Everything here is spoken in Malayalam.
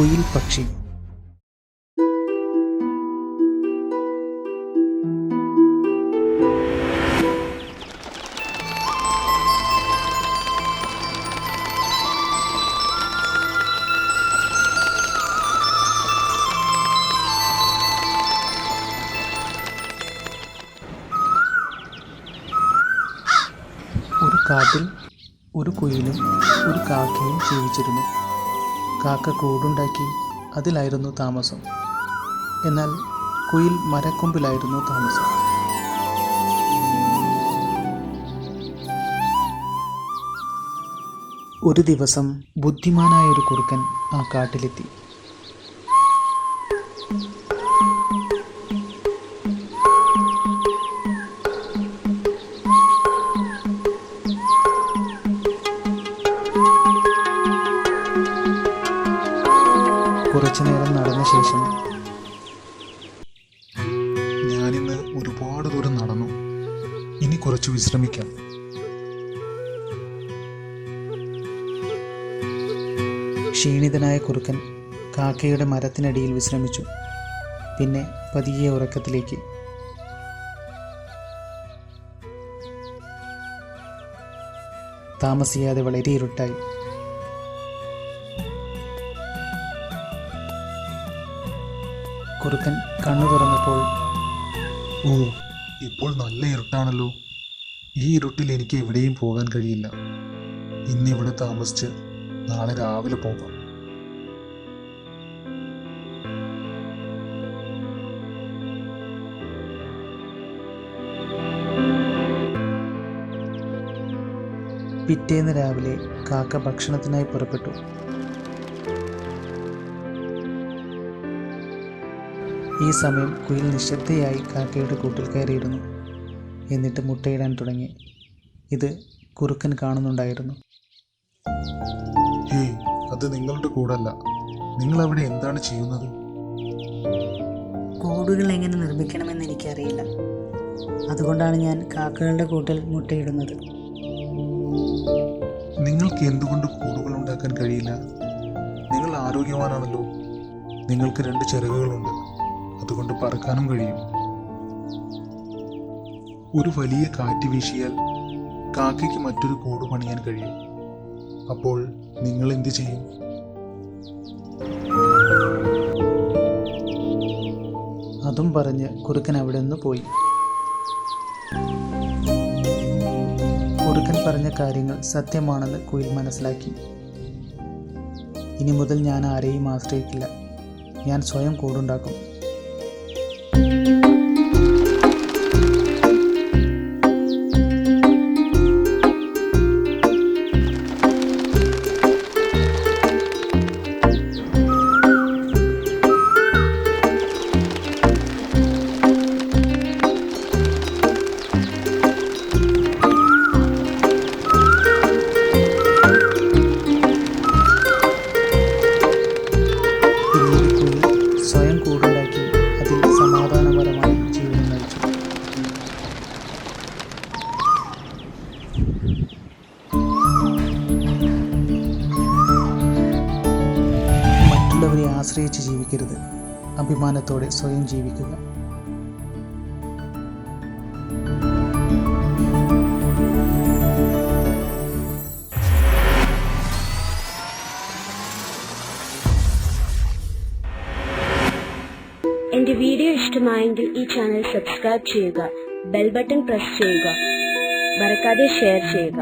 കുയിൽ പക്ഷി. ഒരു കാട്ടിൽ ഒരു കുയിലും ഒരു കാക്കയും ജീവിച്ചിരുന്നു. കാക്ക കൂടുണ്ടാക്കി അതിലായിരുന്നു താമസം. എന്നാൽ കുയിൽ മരക്കൊമ്പിലായിരുന്നു താമസം. ഒരു ദിവസം ബുദ്ധിമാനായ ഒരു കുറുക്കൻ ആ കാട്ടിലെത്തി. കുറച്ചു നേരം നടന്ന ശേഷം, ഞാനിന്ന് ഒരുപാട് ദൂരം നടന്നു, ഇനി കുറച്ച് വിശ്രമിക്കാം. ക്ഷീണിതനായ കുറുക്കൻ കാക്കയുടെ മരത്തിനടിയിൽ വിശ്രമിച്ചു. പിന്നെ പതിയെ ഉറക്കത്തിലേക്ക്. താമസിയാതെ വളരെ ഇരുട്ടായി. കുറുക്കൻ കണ്ണു തുറന്നപ്പോൾ, ഓ, ഇപ്പോൾ നല്ല ഇരുട്ടാണല്ലോ. ഈ ഇരുട്ടിൽ എനിക്ക് എവിടെയും പോകാൻ കഴിയില്ല. ഇന്നിവിടെ താമസിച്ച് നാളെ രാവിലെ പോകാം. പിറ്റേന്ന് രാവിലെ കാക്ക ഭക്ഷണത്തിനായി പുറപ്പെട്ടു. ഈ സമയം കുയിൽ നിശബ്ദയായി കാക്കയുടെ കൂട്ടിൽ കയറിയിരുന്നു. എന്നിട്ട് മുട്ടയിടാൻ തുടങ്ങി. ഇത് കുറുക്കൻ കാണുന്നുണ്ടായിരുന്നു. ഹേയ്, അത് നിങ്ങളുടെ കൂടല്ല. നിങ്ങൾ അവിടെ എന്താണ് ചെയ്യുന്നത്? കൂടുകൾ എങ്ങനെ നിർമ്മിക്കണമെന്ന് എനിക്കറിയില്ല. അതുകൊണ്ടാണ് ഞാൻ കാക്കകളുടെ കൂട്ടിൽ മുട്ടയിടുന്നത്. നിങ്ങൾക്ക് എന്തുകൊണ്ട് കൂടുകൾ ഉണ്ടാക്കാൻ കഴിയില്ല? നിങ്ങൾ ആരോഗ്യവാനാണല്ലോ. നിങ്ങൾക്ക് 2 ചിറകുകളുണ്ട്. അതുകൊണ്ട് പറക്കാനും കഴിയും. ഒരു വലിയ കാറ്റ് വീശിയാൽ കാക്കയ്ക്ക് മറ്റൊരു കൂട് പണിയാൻ കഴിയും. അപ്പോൾ നിങ്ങൾ എന്ത് ചെയ്യും? അതും പറഞ്ഞ് കുറുക്കൻ അവിടെ നിന്ന് പോയി. കുറുക്കൻ പറഞ്ഞ കാര്യങ്ങൾ സത്യമാണെന്ന് കുയിൽ മനസ്സിലാക്കി. ഇനി മുതൽ ഞാൻ ആരെയും ആശ്രയിക്കില്ല. ഞാൻ സ്വയം കൂടുണ്ടാക്കും. സ്വയം കൂടുണ്ടാക്കി അതിൽ സമാധാനപരമായി ജീവിതം നയിച്ചു. മറ്റുള്ളവരെ ആശ്രയിച്ച് ജീവിക്കരുത്. അഭിമാനത്തോടെ സ്വയം ജീവിക്കുക. എൻ്റെ വീഡിയോ ഇഷ്ടമായെങ്കിൽ ഈ ചാനൽ സബ്സ്ക്രൈബ് ചെയ്യുക, ബെൽ ബട്ടൺ പ്രസ് ചെയ്യുക, മറക്കാതെ ഷെയർ ചെയ്യുക.